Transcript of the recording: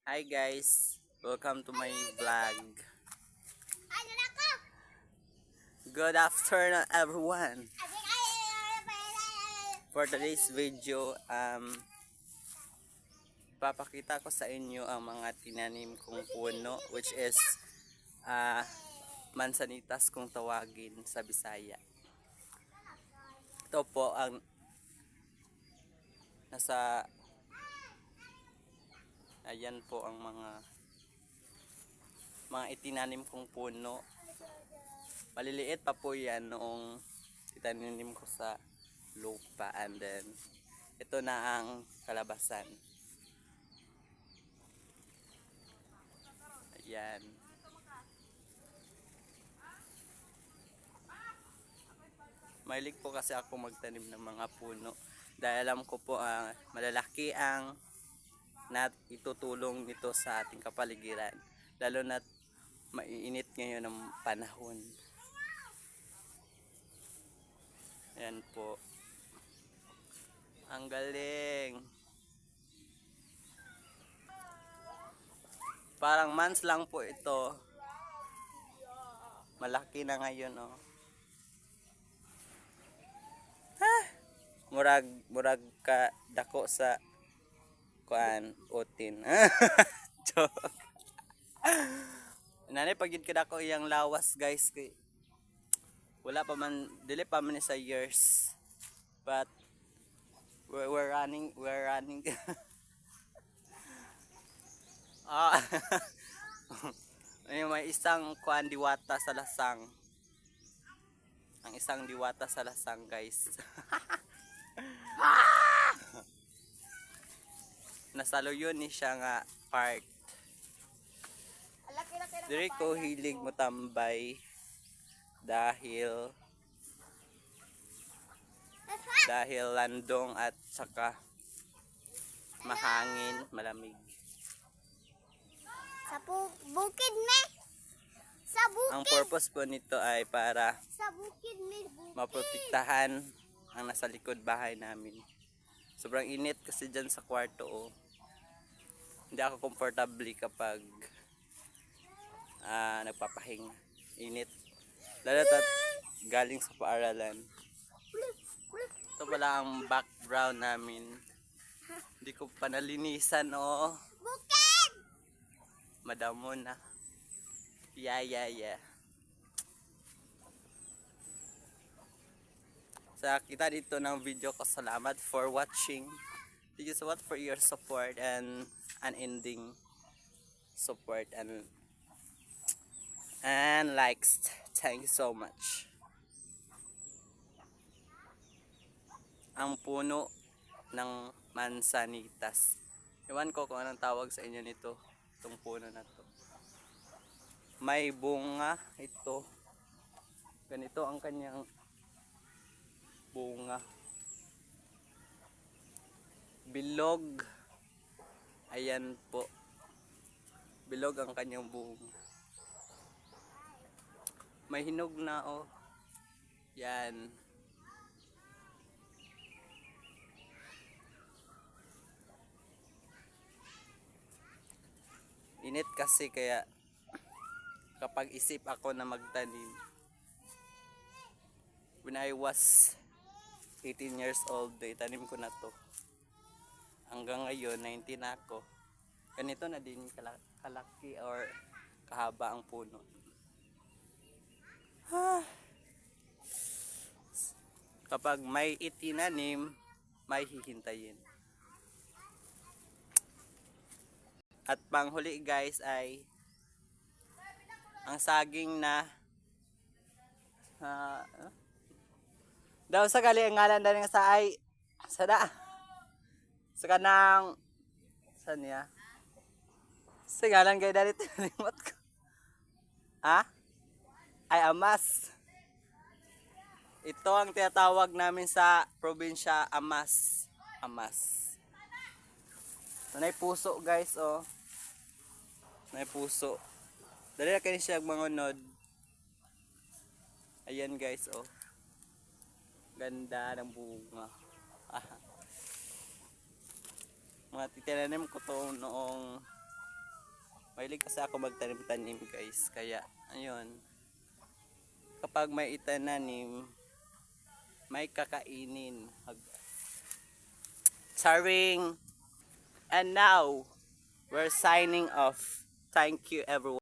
Hi guys, welcome to my vlog. Good afternoon everyone. For today's video, papakita ko sa inyo ang mga tinanim kong puno, which is mansanitas kung tawagin sa Bisaya. Ito po ang nasa, ayan po ang mga itinanim kong puno. Maliliit pa po yan noong itinanim ko sa lupa, and then ito na ang kalabasan. Ayan. Mahilig po kasi ako magtanim ng mga puno dahil alam ko po malalaki ang itutulong nito sa ating kapaligiran, lalo na maiinit ngayon ng panahon. Ayan po. Ang galing. Parang months lang po ito. Malaki na ngayon, oh. Murag ka dako sa kuan utin. Joke. Nanay pagid ka dako iyang lawas, guys, kay wala pa man, dili pa man sa years, but we're running may isang kuan diwata sa lasang, ang isang diwata sa lasang, guys. Nasaluyon ni siya nga part. Diri ko hilig mo tambay dahil landong at saka mahangin, malamig. Sa bukid me. Sa bukid. Ang purpose po nito ay para Sa bukid me. maprotektahan ang nasa likod bahay namin. Sobrang init kasi dyan sa kwarto, oh. Hindi ako comfortable kapag nagpapahinga. Init. Lalo at galing sa paaralan. Ito pala ang background namin. Hindi ko pa nalinisan, oh. Bukid. Madamo na. Yeah. Sa kita dito ng video ko, salamat for watching. Thank you so much for your support and unending support and likes. Thank you so much. Ang puno ng mansanitas. Ewan ko kung anong tawag sa inyo nito, itong puno na to. May bunga ito. Ganito ang kanyang bunga. Bilog. Ayan po. Bilog ang kanyang bunga. May hinog na, oh. Yan. Init kasi kaya kapag isip ako na magtanim. When I was 18 years old, itanim ko na to. Hanggang ngayon, 19 na ako. Ganito na din kalaki or kahaba ang puno. Kapag may itinanim, may hihintayin. At panghuli, guys, ay ang saging na daw sa gali ang ngalan dali nga sa ay sada sa kanang saan niya sa ngalan kay dali limot ko ay amas. Ito ang tinatawag namin sa probinsya, amas. Nanay puso, guys, oh. Nanay puso. Dali na kayo siya mangunod. Ayan, guys, oh. Ganda ng bunga. Mga titinanim ko to noong Mahilig kasi ako magtanim-tanim guys. Kaya, ayun. Kapag may itananim, may kakainin. Charing! And now, we're signing off. Thank you everyone.